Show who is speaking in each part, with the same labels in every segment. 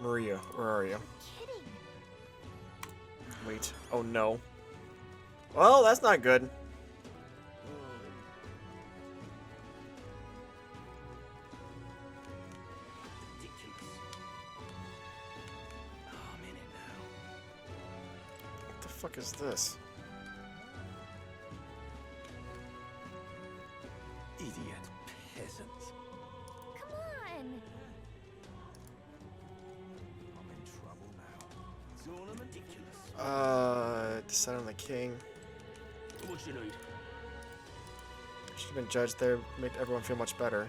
Speaker 1: Maria, where are you?
Speaker 2: Kidding.
Speaker 1: Wait. Oh no. Well, that's not good. What the fuck is this?
Speaker 3: Idiot peasant.
Speaker 2: Come on.
Speaker 3: I'm in trouble now. It's all ridiculous.
Speaker 1: Decide on the king.
Speaker 3: What you need?
Speaker 1: Should have been judged there. Made everyone feel much better.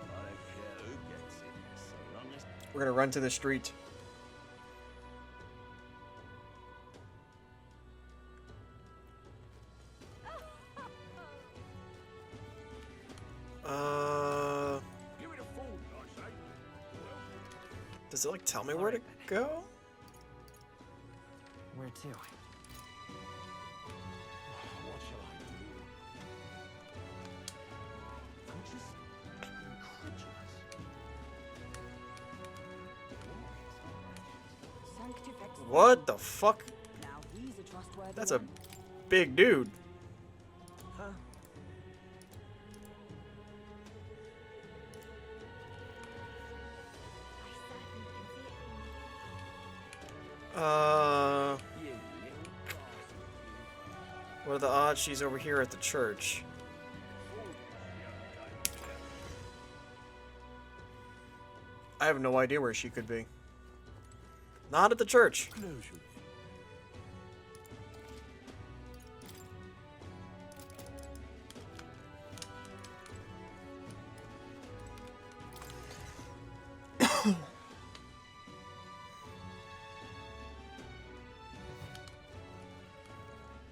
Speaker 3: I don't care who gets it, so long as
Speaker 1: We're gonna run to the street.
Speaker 3: give it a fool, I say.
Speaker 1: Does it like tell me where to go?
Speaker 4: Where to?
Speaker 3: What shall I do? I'm just incredulous.
Speaker 5: Sanctifex.
Speaker 1: What the fuck?
Speaker 5: Now he's a trustworthy
Speaker 1: That's a
Speaker 5: one.
Speaker 1: big dude.
Speaker 4: Huh?
Speaker 1: Uh,
Speaker 3: You little bastard.
Speaker 1: what are the odds she's over here at the church? I have no idea where she could be. Not at the church.
Speaker 3: Closure.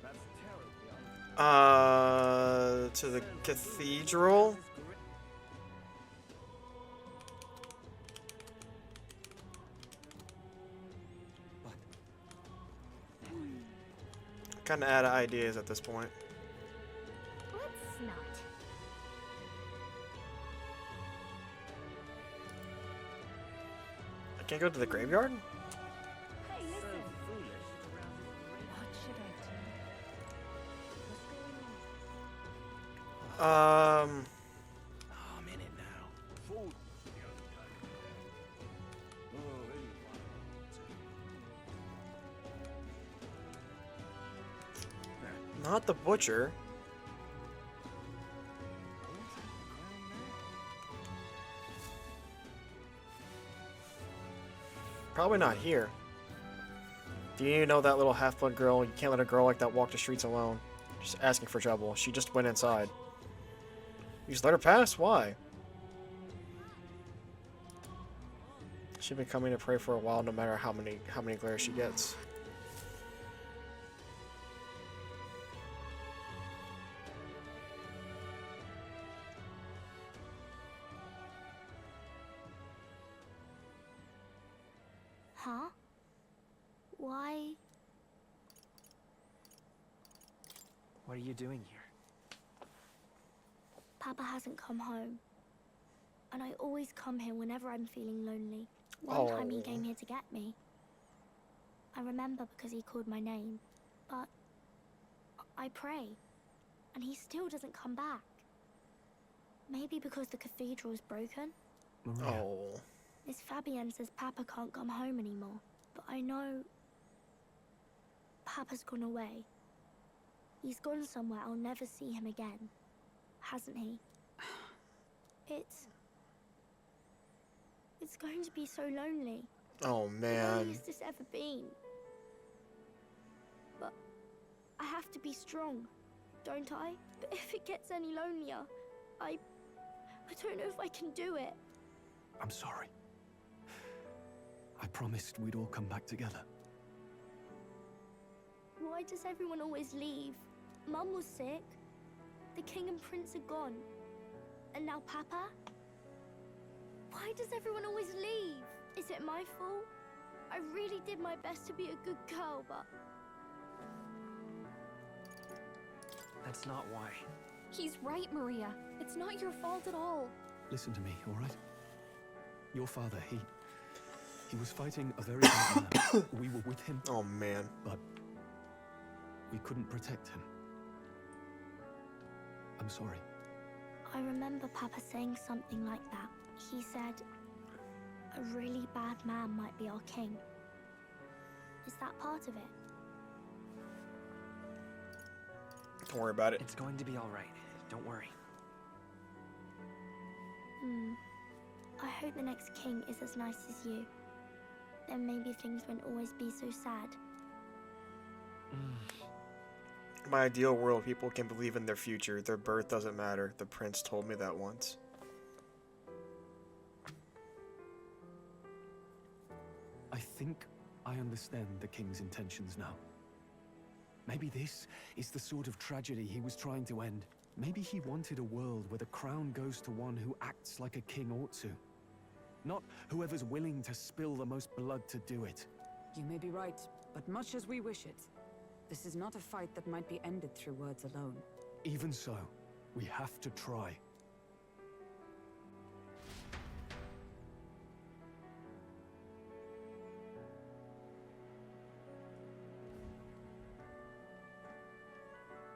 Speaker 3: That's terribly
Speaker 1: To the cathedral? Kinda out of ideas at this point.
Speaker 2: Let's not.
Speaker 1: I can't go to the graveyard?
Speaker 2: Hey, listen.
Speaker 5: What should I do? What's going on?
Speaker 3: I'm in it now. Fool. Oh,
Speaker 1: Not the butcher. Probably not here. Do you know that little half-blood girl? You can't let a girl like that walk the streets alone. Just asking for trouble. She just went inside. You just let her pass? Why? She's been coming to pray for a while, no matter how many glares she gets.
Speaker 2: Huh? Why?
Speaker 4: What are you doing here?
Speaker 2: Papa hasn't come home. And I always come here whenever I'm feeling lonely. One
Speaker 1: Oh.
Speaker 2: time he came here to get me. I remember because he called my name. But I pray. And he still doesn't come back. Maybe because the cathedral is broken?
Speaker 4: Maria.
Speaker 1: Oh.
Speaker 2: Miss Fabienne says Papa can't come home anymore. But I know Papa's gone away. He's gone somewhere I'll never see him again. Hasn't he? It's going to be so lonely.
Speaker 1: Oh,
Speaker 2: The
Speaker 1: man.
Speaker 2: loneliest it's ever been. But I have to be strong, don't I? But if it gets any lonelier, I don't know if I can do it.
Speaker 3: I'm sorry. I promised we'd all come back together.
Speaker 2: Why does everyone always leave? Mum was sick. The king and prince are gone. And now Papa? Why does everyone always leave? Is it my fault? I really did my best to be a good girl, but
Speaker 4: That's not why.
Speaker 6: He's right, Maria. It's not your fault at all.
Speaker 3: Listen to me, all right? Your father, he was fighting a very bad man. We were with him,
Speaker 1: Oh man.
Speaker 3: but we couldn't protect him. I'm sorry.
Speaker 2: I remember Papa saying something like that. He said, a really bad man might be our king. Is that part of it?
Speaker 1: Don't worry about it.
Speaker 4: It's going to be all right. Don't worry.
Speaker 2: I hope the next king is as nice as you. Then maybe things won't always be so sad.
Speaker 1: In my ideal world, people can believe in their future. Their birth doesn't matter. The prince told me that once.
Speaker 3: I think I understand the king's intentions now. Maybe this is the sort of tragedy he was trying to end. Maybe he wanted a world where the crown goes to one who acts like a king ought to. Not whoever's willing to spill the most blood to do it.
Speaker 5: You may be right, but much as we wish it, this is not a fight that might be ended through words alone.
Speaker 3: Even so, we have to try.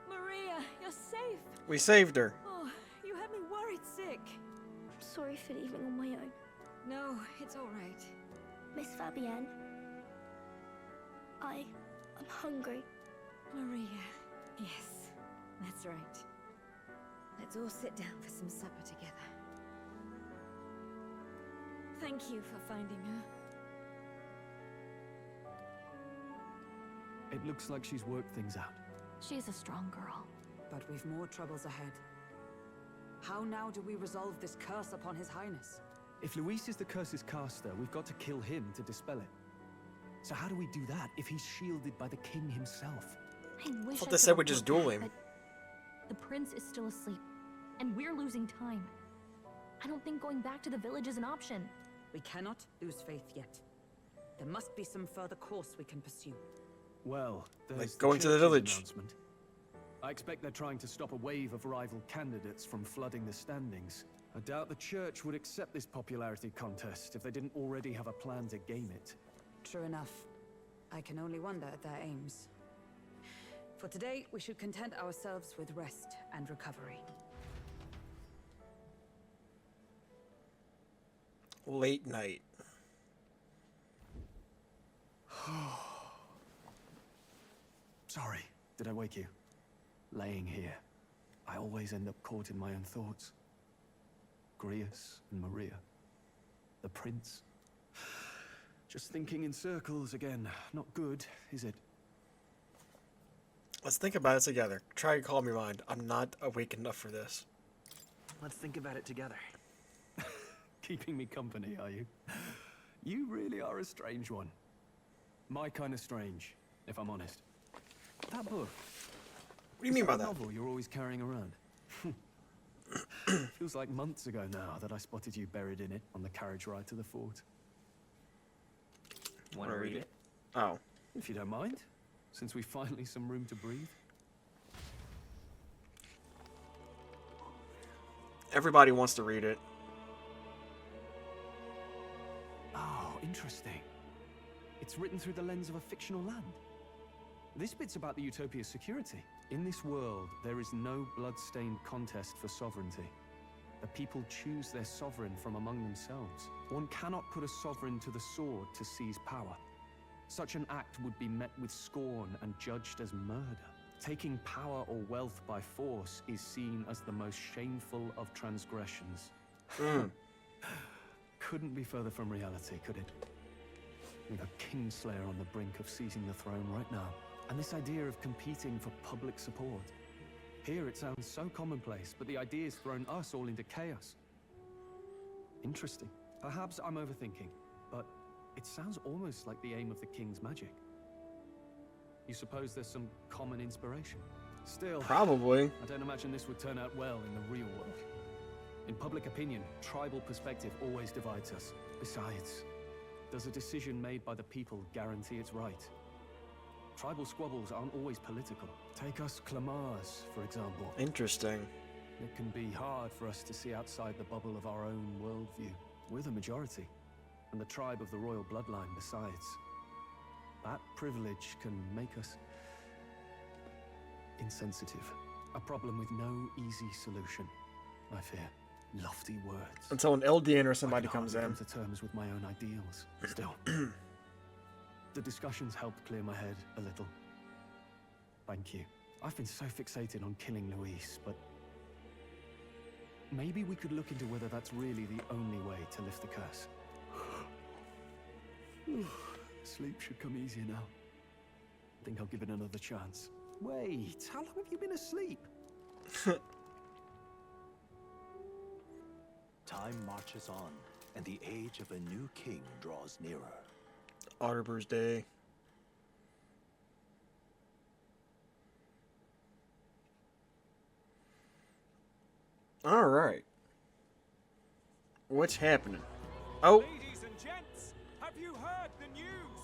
Speaker 5: Maria, you're safe!
Speaker 1: We saved her.
Speaker 5: Oh, you had me worried sick.
Speaker 2: Sorry for leaving on my own.
Speaker 5: No, it's all right.
Speaker 2: Miss Fabienne, I'm hungry.
Speaker 5: Maria, yes, that's right. Let's all sit down for some supper together. Thank you for finding her.
Speaker 3: It looks like she's worked things out.
Speaker 6: She's a strong girl.
Speaker 5: But we've more troubles ahead. How now do we resolve this curse upon His Highness?
Speaker 3: If Luis is the curse's caster, we've got to kill him to dispel it. So how do we do that if he's shielded by the king himself?
Speaker 6: I wish
Speaker 1: thought
Speaker 6: I
Speaker 1: they
Speaker 6: could
Speaker 1: said we
Speaker 6: report
Speaker 1: just duel
Speaker 6: back,
Speaker 1: him.
Speaker 6: but the prince is still asleep, and we're losing time. I don't think going back to the village is an option.
Speaker 5: We cannot lose faith yet. There must be some further course we can pursue.
Speaker 3: Well, there's
Speaker 1: Like going to the
Speaker 3: church's
Speaker 1: village.
Speaker 3: announcement. I expect they're trying to stop a wave of rival candidates from flooding the standings. I doubt the church would accept this popularity contest if they didn't already have a plan to game it.
Speaker 5: True enough. I can only wonder at their aims. For today, we should content ourselves with rest and recovery.
Speaker 1: Late night.
Speaker 3: Sorry, did I wake you? Laying here, I always end up caught in my own thoughts. Grius and Maria. The prince. Just thinking in circles again. Not good, is it?
Speaker 1: Let's think about it together. Try to calm your mind. I'm not awake enough for this.
Speaker 4: Let's think about it together.
Speaker 3: Keeping me company, are you? You really are a strange one. My kind of strange, if I'm honest. That book.
Speaker 1: What do you mean by that?
Speaker 3: Novel you're always carrying around. Feels like months ago now that I spotted you buried in it on the carriage ride to the fort.
Speaker 4: Want to read it?
Speaker 1: Oh.
Speaker 3: If you don't mind, since we've finally some room to breathe.
Speaker 1: Everybody wants to read it.
Speaker 3: Oh, interesting. It's written through the lens of a fictional land. This bit's about the Utopia's security. In this world, there is no blood-stained contest for sovereignty. The people choose their sovereign from among themselves. One cannot put a sovereign to the sword to seize power. Such an act would be met with scorn and judged as murder. Taking power or wealth by force is seen as the most shameful of transgressions. Couldn't be further from reality, could it? With a kingslayer on the brink of seizing the throne right now. And this idea of competing for public support. Here it sounds so commonplace, but the idea's thrown us all into chaos. Interesting. Perhaps I'm overthinking, but it sounds almost like the aim of the king's magic. You suppose there's some common inspiration? Still,
Speaker 1: Probably.
Speaker 3: I don't imagine this would turn out well in the real world. In public opinion, tribal perspective always divides us. Besides, does a decision made by the people guarantee it's right? Tribal squabbles aren't always political. Take us Clamars, for example.
Speaker 1: Interesting.
Speaker 3: It can be hard for us to see outside the bubble of our own worldview. We're the majority, and the tribe of the royal bloodline besides. That privilege can make us insensitive. A problem with no easy solution, I fear. Lofty words.
Speaker 1: Until an Eldian or somebody
Speaker 3: I can
Speaker 1: comes
Speaker 3: hardly
Speaker 1: in.
Speaker 3: come to terms with my own ideals. Still, the discussions helped clear my head a little. Thank you. I've been so fixated on killing Luis, but maybe we could look into whether that's really the only way to lift the curse. Sleep should come easier now. I think I'll give it another chance. Wait, how long have you been asleep?
Speaker 7: Time marches on, and the age of a new king draws nearer.
Speaker 1: Otterbur's Day. Alright. What's happening? Oh!
Speaker 8: Ladies and gents, have you heard the news?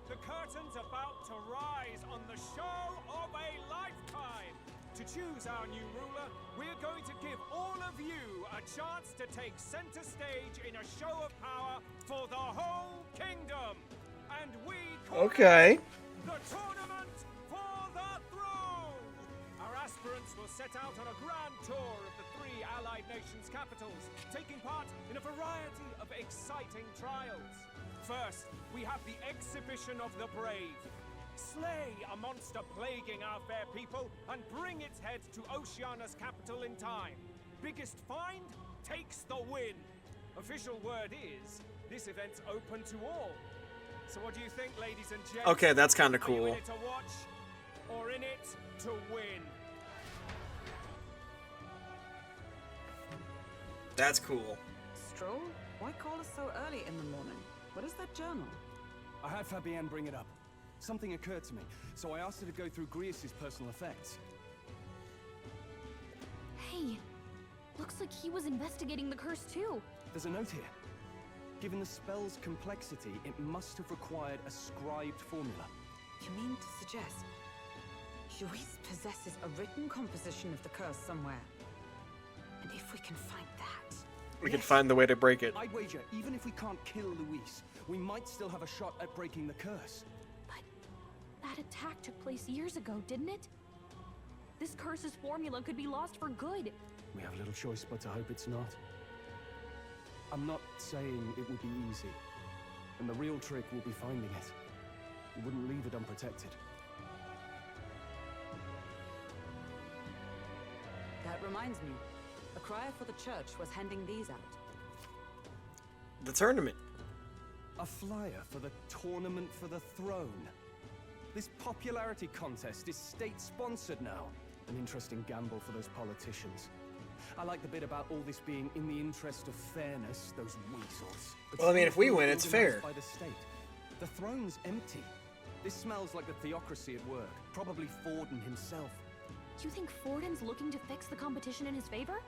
Speaker 8: The curtain's about to rise on the show of a lifetime. To choose our new ruler, we're going to give all of you a chance to take center stage in a show of power for the whole kingdom. And we call it the Tournament for the Throne. Our aspirants will set out on a grand tour of the 3 allied nations' capitals, taking part in a variety of exciting trials. First, we have the Exhibition of the Brave. Slay a monster plaguing our fair people and bring its head to Oceania's capital in time. Biggest find takes the win. Official word is, this event's open to all. So what do you think, ladies and gents?
Speaker 1: Okay, that's kind of
Speaker 8: Are you
Speaker 1: cool.
Speaker 8: in it to watch or in it to win?
Speaker 1: That's cool.
Speaker 5: Stroll? Why call us so early in the morning? What is that journal?
Speaker 3: I had Fabienne bring it up. Something occurred to me, so I asked her to go through Grius' personal effects.
Speaker 6: Hey, looks like he was investigating the curse too.
Speaker 3: There's a note here. Given the spell's complexity, it must have required a scribed formula.
Speaker 5: You mean to suggest Luis possesses a written composition of the curse somewhere? And if we can find that...
Speaker 1: We can find the way to break it.
Speaker 3: I'd wager, even if we can't kill Luis, we might still have a shot at breaking the curse.
Speaker 6: But that attack took place years ago, didn't it? This curse's formula could be lost for good.
Speaker 3: We have little choice but to hope it's not. I'm not saying it will be easy, and the real trick will be finding it. We wouldn't leave it unprotected.
Speaker 5: That reminds me. A crier for the church was handing these out.
Speaker 1: The tournament.
Speaker 3: A flyer for the Tournament for the Throne. This popularity contest is state-sponsored now. An interesting gamble for those politicians. I like the bit about all this being in the interest of fairness, those weasels. But
Speaker 1: Well, I mean,
Speaker 3: still
Speaker 1: if we
Speaker 3: being
Speaker 1: win, it's
Speaker 3: organized
Speaker 1: fair.
Speaker 3: by the state. The throne's empty. This smells like the theocracy at work. Probably Forden himself.
Speaker 6: You think Forden's looking to fix the competition in his favor?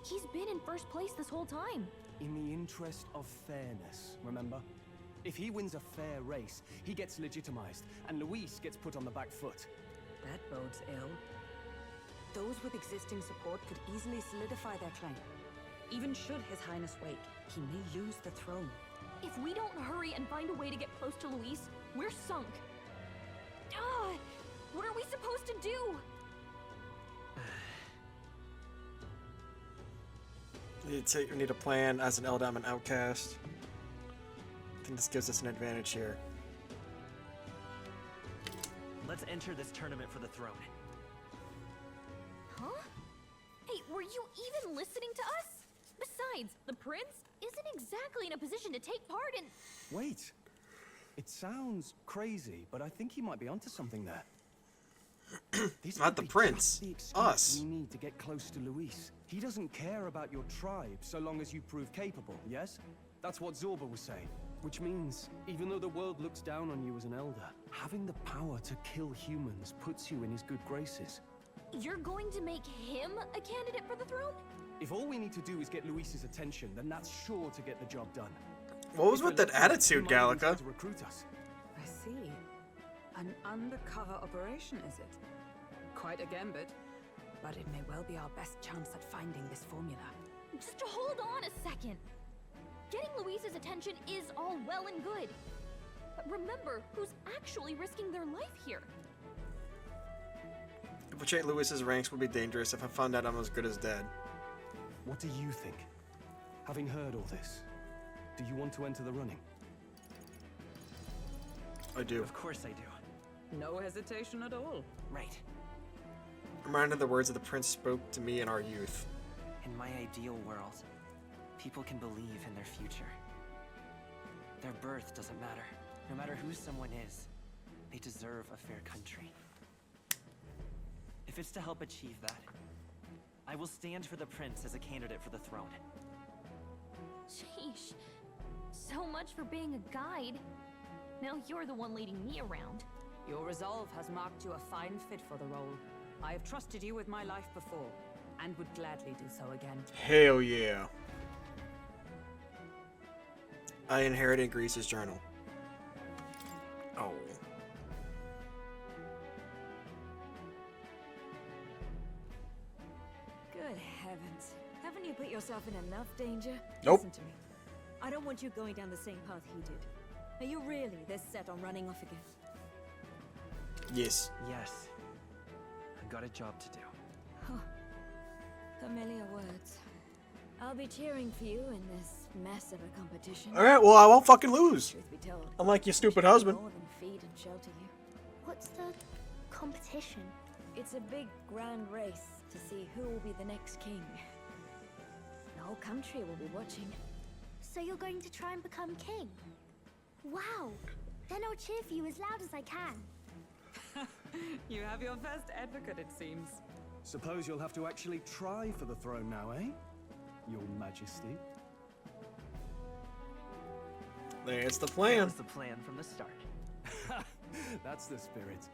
Speaker 6: He's been in first place this whole time.
Speaker 3: In the interest of fairness, remember? If he wins a fair race, he gets legitimized, and Luis gets put on the back foot.
Speaker 5: That bodes ill. Those with existing support could easily solidify their claim. Even should His Highness wake, he may lose the throne.
Speaker 6: If we don't hurry and find a way to get close to Luis, we're sunk. What are we supposed to do?
Speaker 1: We need a plan as an Eldam and Outcast. I think this gives us an advantage here.
Speaker 4: Let's enter this tournament for the throne.
Speaker 6: Huh? Hey, were you even listening to us? Besides, the prince isn't exactly in a position to take part in...
Speaker 3: Wait. It sounds crazy, but I think he might be onto something there. This
Speaker 1: Not
Speaker 3: could
Speaker 1: the
Speaker 3: be
Speaker 1: prince,
Speaker 3: just the excuse
Speaker 1: us.
Speaker 3: We need to get close to Luis. He doesn't care about your tribe so long as you prove capable, yes? That's what Zorba was saying. Which means, even though the world looks down on you as an elder, having the power to kill humans puts you in his good graces.
Speaker 6: You're going to make him a candidate for the throne?
Speaker 3: If all we need to do is get Luis's attention, then that's sure to get the job done.
Speaker 1: What was
Speaker 3: If
Speaker 1: with
Speaker 3: we're
Speaker 1: that
Speaker 3: lucky,
Speaker 1: attitude,
Speaker 3: he might even try
Speaker 1: Gallica?
Speaker 3: to recruit us.
Speaker 5: I see. An undercover operation, is it? Quite a gambit. but it may well be our best chance at finding this formula.
Speaker 6: Just hold on a second. Getting Louise's attention is all well and good. But remember who's actually risking their life here.
Speaker 1: Infiltrate Louis's ranks would be dangerous if I found out I'm as good as dead.
Speaker 3: What do you think? Having heard all this, do you want to enter the running?
Speaker 1: I do.
Speaker 4: Of course I do.
Speaker 5: No hesitation at all.
Speaker 4: Right.
Speaker 1: I'm reminded of the words that the prince spoke to me in our youth.
Speaker 4: In my ideal world, people can believe in their future. Their birth doesn't matter. No matter who someone is, they deserve a fair country. If it's to help achieve that, I will stand for the prince as a candidate for the throne.
Speaker 6: Sheesh. So much for being a guide. Now you're the one leading me around.
Speaker 5: Your resolve has marked you a fine fit for the role. I have trusted you with my life before, and would gladly do so again.
Speaker 1: Hell yeah. I inherited Greece's journal. Oh.
Speaker 9: Good heavens. Haven't you put yourself in enough danger?
Speaker 1: Nope.
Speaker 9: Listen to me. I don't want you going down the same path he did. Are you really this set on running off again?
Speaker 1: Yes.
Speaker 4: Yes. I've got a job to do.
Speaker 9: Familiar words. I'll be cheering for you in this mess of a competition.
Speaker 1: Alright, well, I won't fucking lose.
Speaker 9: Truth be told,
Speaker 1: Unlike your stupid
Speaker 9: I should do
Speaker 1: husband.
Speaker 9: more than feed and shelter you.
Speaker 2: What's the competition?
Speaker 9: It's a big, grand race to see who will be the next king. The whole country will be watching.
Speaker 2: So you're going to try and become king? Wow! Then I'll cheer for you as loud as I can.
Speaker 5: You have your first advocate, it seems.
Speaker 3: Suppose you'll have to actually try for the throne now, eh? Your Majesty.
Speaker 1: That's the
Speaker 4: That
Speaker 1: plan.
Speaker 4: was the plan from the start.
Speaker 3: That's the spirit.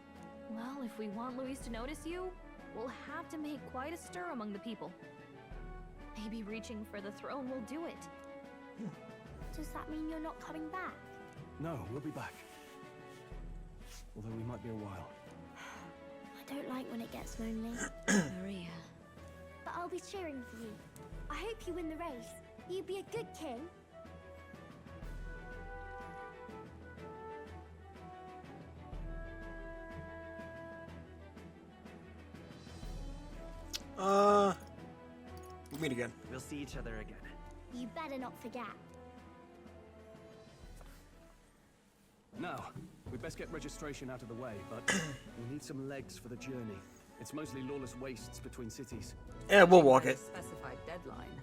Speaker 6: Well, if we want Louise to notice you, we'll have to make quite a stir among the people. Maybe reaching for the throne will do it.
Speaker 2: Does that mean you're not coming back?
Speaker 3: No, we'll be back. Although we might be a while.
Speaker 2: I don't like when it gets lonely.
Speaker 9: Maria.
Speaker 2: But I'll be cheering for you. I hope you win the race. You be a good king.
Speaker 1: We'll meet again.
Speaker 4: We'll see each other again.
Speaker 2: You better not forget.
Speaker 3: Now, we'd best get registration out of the way, but we'll need some legs for the journey. It's mostly lawless wastes between cities.
Speaker 1: Yeah, we'll walk
Speaker 5: By a
Speaker 1: it.
Speaker 5: specified deadline.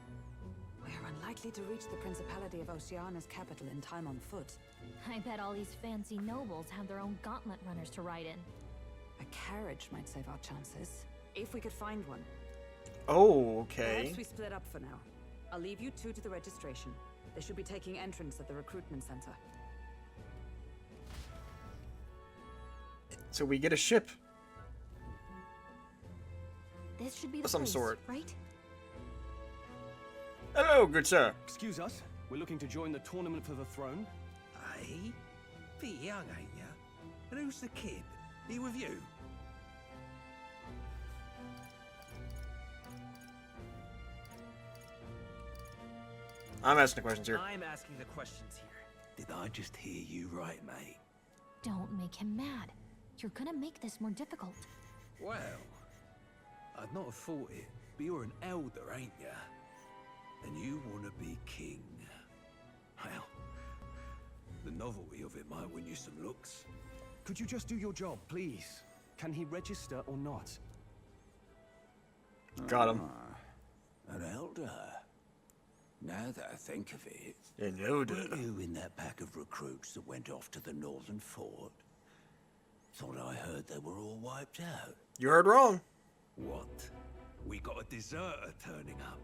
Speaker 5: We're unlikely to reach the Principality of Oceana's capital in time on foot.
Speaker 6: I bet all these fancy nobles have their own gauntlet runners to ride in.
Speaker 5: A carriage might save our chances, if we could find one.
Speaker 1: Oh, okay.
Speaker 5: Perhaps we split up for now. I'll leave you two to the registration. They should be taking entrance at the recruitment center.
Speaker 1: So we get a ship.
Speaker 6: This should be the
Speaker 1: Of some
Speaker 6: place,
Speaker 1: sort.
Speaker 6: right?
Speaker 1: Hello, good sir.
Speaker 3: Excuse us, we're looking to join the tournament for the throne.
Speaker 7: Aye? Bit young, ain't ya? And who's the kid? He with you?
Speaker 1: I'm asking the questions here.
Speaker 4: I'm asking the questions here.
Speaker 7: Did I just hear you right, mate?
Speaker 6: Don't make him mad. You're gonna make this more difficult.
Speaker 7: Well, I'd not have thought it, but you're an elder, ain't ya? And you want to be king. Well, the novelty of it might win you some looks.
Speaker 3: Could you just do your job, please? Can he register or not?
Speaker 1: Got him.
Speaker 7: An elder? Now that I think of it,
Speaker 1: An elder.
Speaker 7: were you in that pack of recruits that went off to the northern fort? Thought I heard they were all wiped out.
Speaker 1: You heard wrong.
Speaker 7: What? We got a deserter turning up.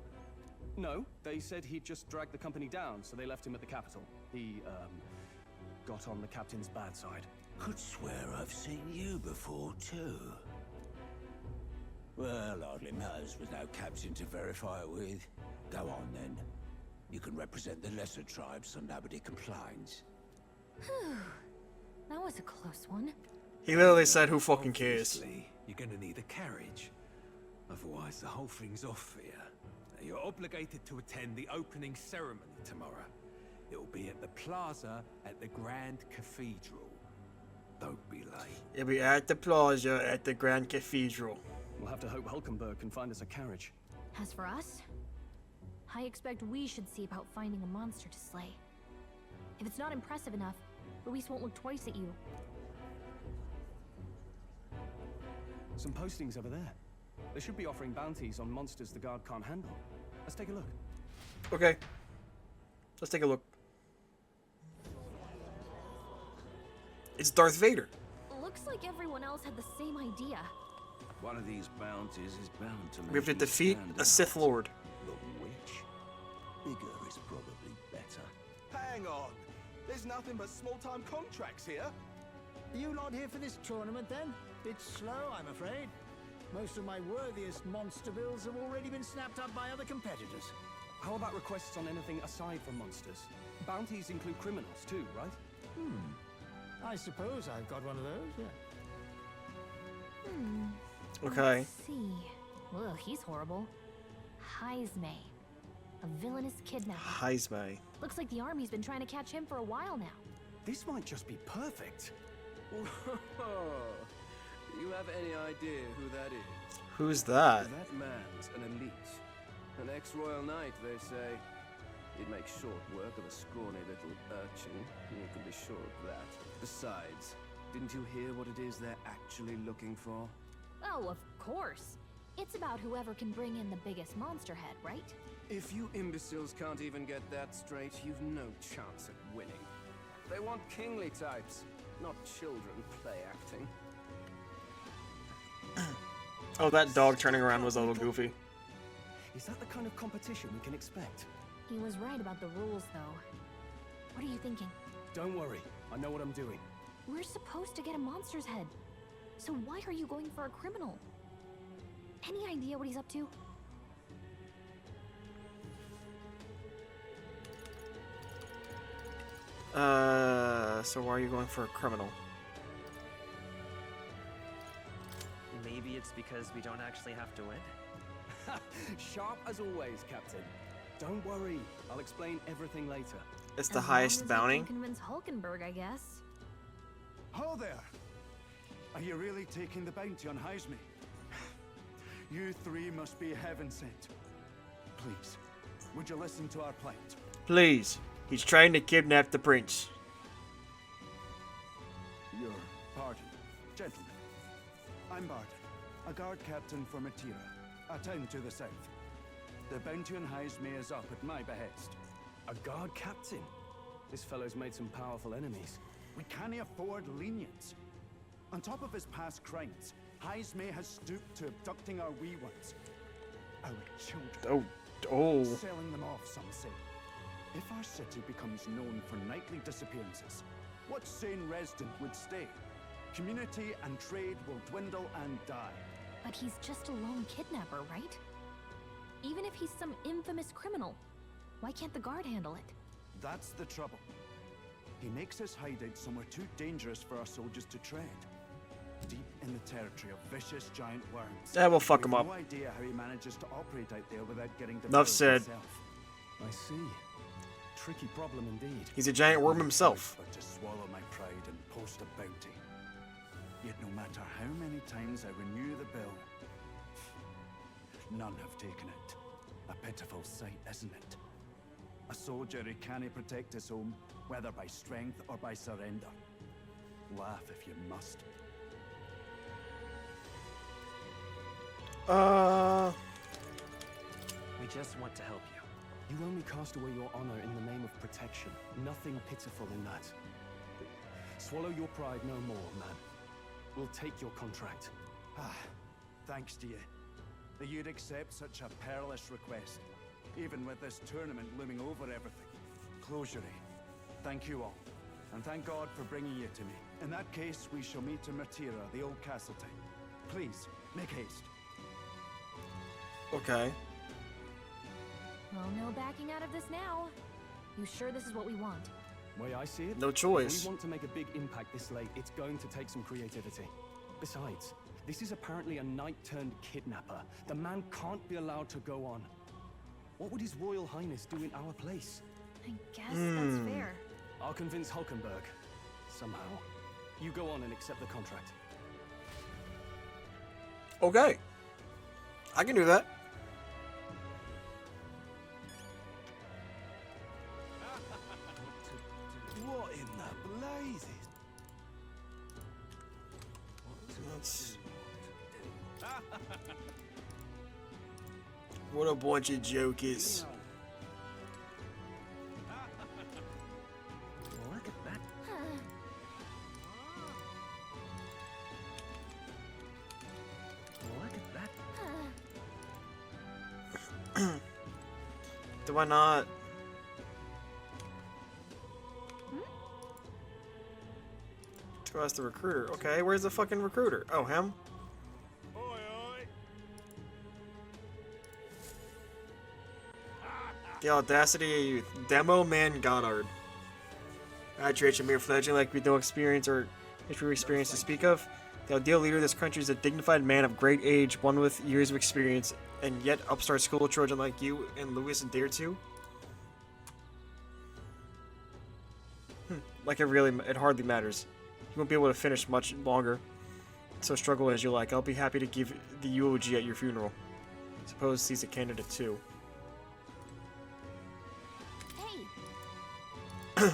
Speaker 3: No, they said he'd just dragged the company down, so they left him at the capital. He, got on the captain's bad side.
Speaker 7: Could swear I've seen you before, too. Well, hardly matters with no captain to verify it with. Go on, then. You can represent the lesser tribes so nobody complains.
Speaker 6: That was a close one.
Speaker 1: He literally said, who fucking cares?
Speaker 7: Obviously, you're gonna need a carriage. Otherwise, the whole thing's off here. You're obligated to attend the opening ceremony tomorrow. It'll be at the plaza at the Grand Cathedral. Don't be late.
Speaker 1: It'll be at the plaza at the Grand Cathedral.
Speaker 3: We'll have to hope Hulkenberg can find us a carriage.
Speaker 6: As for us, I expect we should see about finding a monster to slay. If it's not impressive enough, Luis won't look twice at you.
Speaker 3: Some postings over there. They should be offering bounties on monsters the guard can't handle. Let's take a look.
Speaker 1: Okay. Let's take a look. It's Darth Vader.
Speaker 6: Looks like everyone else had the same idea.
Speaker 7: One of these bounties is bound to make
Speaker 1: We have to
Speaker 7: you
Speaker 1: defeat
Speaker 7: stand
Speaker 1: a Sith
Speaker 7: out.
Speaker 1: Lord.
Speaker 7: But which? Bigger is probably better.
Speaker 10: Hang on. There's nothing but small-time contracts here.
Speaker 11: Are you not here for this tournament then? It's slow, I'm afraid. Most of my worthiest monster bills have already been snapped up by other competitors.
Speaker 3: How about requests on anything aside from monsters? Bounties include criminals too, right?
Speaker 11: I suppose I've got one of those, yeah.
Speaker 1: Okay.
Speaker 6: Let's see. Ugh, he's horrible. Heismay. A villainous kidnapper.
Speaker 1: Heismay.
Speaker 6: Looks like the army's been trying to catch him for a while now.
Speaker 3: This might just be perfect.
Speaker 12: You have any idea who that is?
Speaker 1: Who's that?
Speaker 12: That man's an elite. An ex-royal knight, they say. He'd make short work of a scrawny little urchin. You can be sure of that. Besides, didn't you hear what it is they're actually looking for?
Speaker 6: Oh, of course. It's about whoever can bring in the biggest monster head, right?
Speaker 12: If you imbeciles can't even get that straight, you've no chance at winning. They want kingly types, not children play acting.
Speaker 1: Oh, that dog turning around was a little goofy.
Speaker 3: Is that the kind of competition we can expect?
Speaker 6: He was right about the rules, though. What are you thinking?
Speaker 3: Don't worry, I know what I'm doing.
Speaker 6: We're supposed to get a monster's head. So why are you going for a criminal? Any idea what he's up to?
Speaker 1: So why are you going for a criminal?
Speaker 4: Maybe it's because we don't actually have to win?
Speaker 3: Sharp as always, Captain. Don't worry, I'll explain everything later.
Speaker 1: It's the
Speaker 6: As long
Speaker 1: highest
Speaker 6: as you
Speaker 1: bounty.
Speaker 6: can convince Hulkenberg, I guess.
Speaker 10: Ho there! Are you really taking the bounty on Heismay? You three must be heaven sent. Please, would you listen to our plight?
Speaker 1: Please. He's trying to kidnap the prince.
Speaker 10: Your pardon, gentlemen. I'm Barton, a guard captain for Matira, a town to the south. The bounty on Heismay is up at my behest.
Speaker 3: A guard captain? This fellow's made some powerful enemies.
Speaker 10: We can't afford lenience. On top of his past crimes, Heismay has stooped to abducting our wee ones. Our children.
Speaker 1: Oh.
Speaker 10: Selling them off, some say. If our city becomes known for nightly disappearances, what sane resident would stay? Community and trade will dwindle and die.
Speaker 6: But he's just a lone kidnapper, right? Even if he's some infamous criminal, why can't the guard handle it?
Speaker 10: That's the trouble. He makes his hideout somewhere too dangerous for our soldiers to tread. Deep in the territory of vicious giant worms.
Speaker 1: Yeah, we'll fuck him
Speaker 10: We've
Speaker 1: up.
Speaker 10: no idea how he manages to operate out there without getting devoured
Speaker 1: Enough said.
Speaker 10: himself.
Speaker 3: I see. Tricky problem indeed.
Speaker 1: He's a giant worm himself.
Speaker 10: But to swallow my pride and post a bounty. Yet no matter how many times I renew the bill, none have taken it. A pitiful sight, isn't it? A soldier who can't protect his home, whether by strength or by surrender. Laugh if you must.
Speaker 4: We just want to help you.
Speaker 3: You only cast away your honor in the name of protection. Nothing pitiful in that. Swallow your pride no more, man. We'll take your contract.
Speaker 10: Thanks to you. That you'd accept such a perilous request, even with this tournament looming over everything. Closure. Thank you all. And thank God for bringing you to me. In that case, we shall meet in Matira, the old castle town. Please, make haste.
Speaker 1: Okay.
Speaker 6: Well, no backing out of this now. You sure this is what we want?
Speaker 3: Way I see it,
Speaker 1: No
Speaker 3: if
Speaker 1: choice.
Speaker 3: we want to make a big impact this late, it's going to take some creativity. Besides, this is apparently a knight-turned-kidnapper. The man can't be allowed to go on. What would His Royal Highness do in our place?
Speaker 6: I guess that's fair.
Speaker 3: I'll convince Hulkenberg. Somehow. You go on and accept the contract.
Speaker 1: Okay. I can do that.
Speaker 7: What in the blazes?
Speaker 1: What a bunch of jokers.
Speaker 12: Look at that. Look at that.
Speaker 1: Do I not? To ask the recruiter. Okay, where's the fucking recruiter? Oh, him? The audacity of youth. Demo Man Goddard. Graduate, a mere fledgling like with no experience or history experience to speak of. The ideal leader of this country is a dignified man of great age, one with years of experience, and yet upstart school children like you and Louis and Dare to. Like it hardly matters. You won't be able to finish much longer. So struggle as you like. I'll be happy to give the eulogy at your funeral. Suppose he's a candidate too.
Speaker 6: Hey.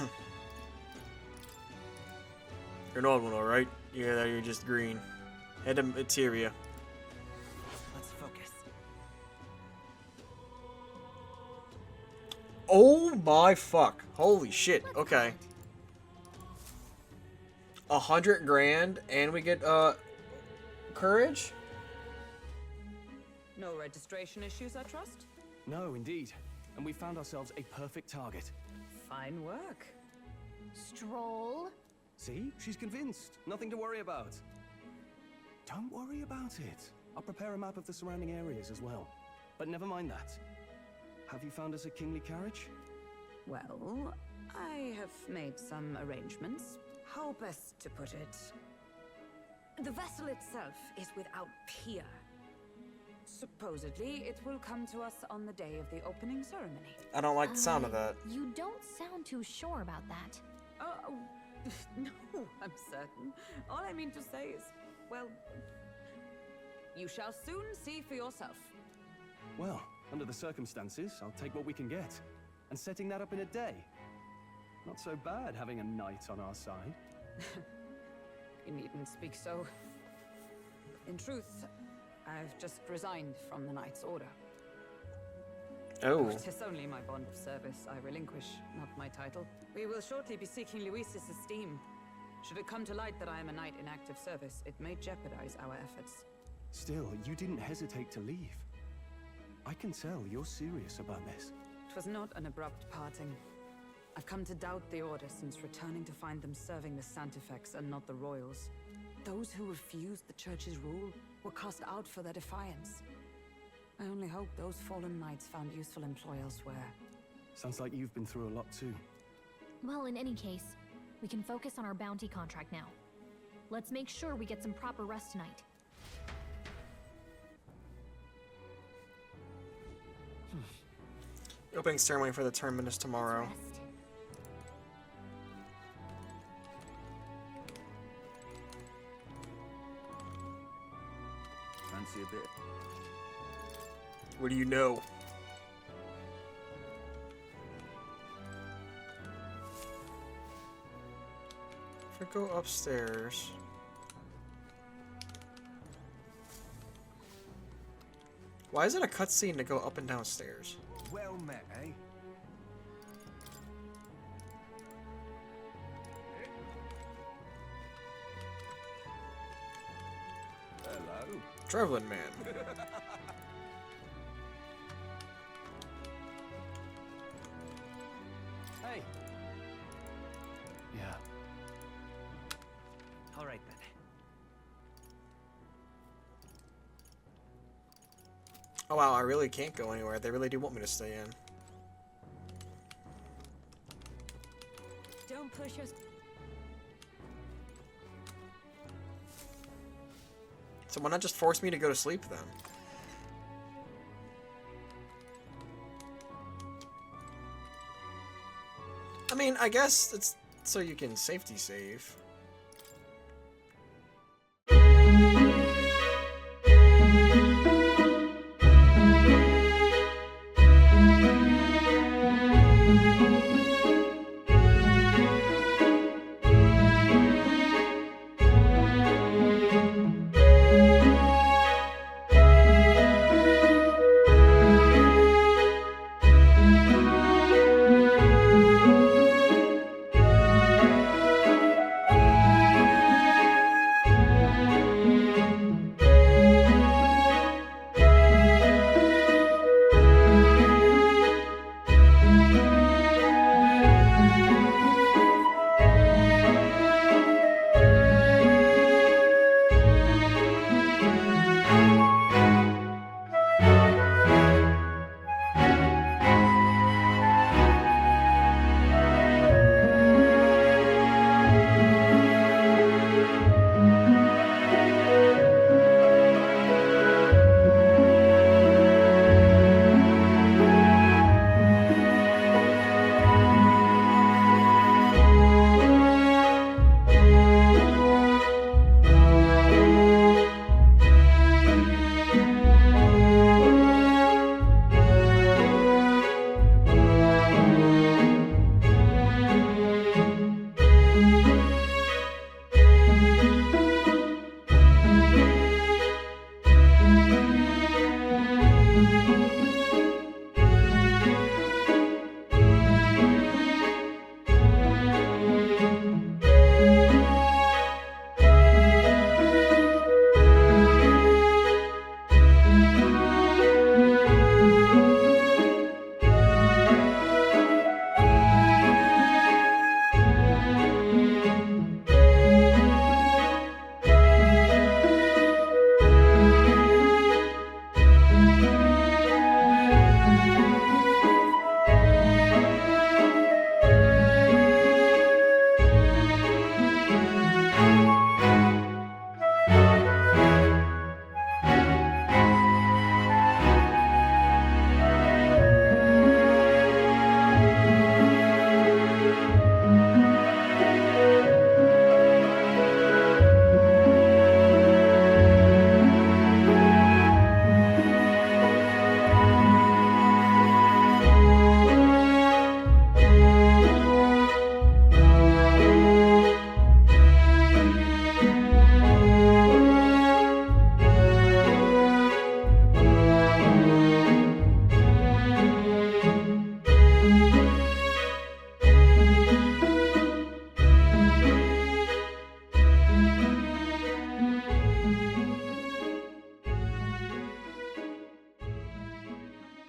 Speaker 1: You're an old one, alright? Yeah, that you're just green. Head to Materia.
Speaker 4: Let's focus.
Speaker 1: Oh my fuck. Holy shit. Okay. 100 grand and we get courage?
Speaker 5: No registration issues, I trust?
Speaker 3: No, indeed. And we found ourselves a perfect target.
Speaker 5: Fine work.
Speaker 6: Stroll.
Speaker 3: See? She's convinced. Nothing to worry about. Don't worry about it. I'll prepare a map of the surrounding areas as well. But never mind that. Have you found us a kingly carriage?
Speaker 5: Well, I have made some arrangements. How best to put it? The vessel itself is without peer. Supposedly, it will come to us on the day of the opening ceremony.
Speaker 1: I don't like the sound of that.
Speaker 6: You don't sound too sure about that.
Speaker 5: No, I'm certain. All I mean to say is, well, you shall soon see for yourself.
Speaker 3: Well, under the circumstances, I'll take what we can get. And setting that up in a day. Not so bad having a knight on our side.
Speaker 5: You needn't speak so. In truth, I've just resigned from the Knight's Order.
Speaker 1: Oh.
Speaker 5: It is only my bond of service I relinquish, not my title. We will shortly be seeking Luis's esteem. Should it come to light that I am a knight in active service, it may jeopardize our efforts.
Speaker 3: Still, you didn't hesitate to leave. I can tell you're serious about this.
Speaker 5: It was not an abrupt parting. I've come to doubt the Order since returning to find them serving the Santifex and not the Royals. Those who refused the Church's rule were cast out for their defiance. I only hope those fallen knights found useful employ elsewhere.
Speaker 3: Sounds like you've been through a lot too.
Speaker 6: Well, in any case, we can focus on our bounty contract now. Let's make sure we get some proper rest tonight.
Speaker 1: Opening ceremony for the tournament is tomorrow.
Speaker 6: Rest.
Speaker 12: Fancy a bit.
Speaker 1: What do you know? If I go upstairs... Why is it a cutscene to go up and down stairs?
Speaker 7: Well met, eh?
Speaker 12: Hello.
Speaker 1: Traveling man.
Speaker 3: Hey. Yeah.
Speaker 4: All right then.
Speaker 1: Oh wow, I really can't go anywhere. They really do want me to stay in.
Speaker 9: Don't push us.
Speaker 1: So why not just force me to go to sleep then? I mean, I guess it's so you can safety save.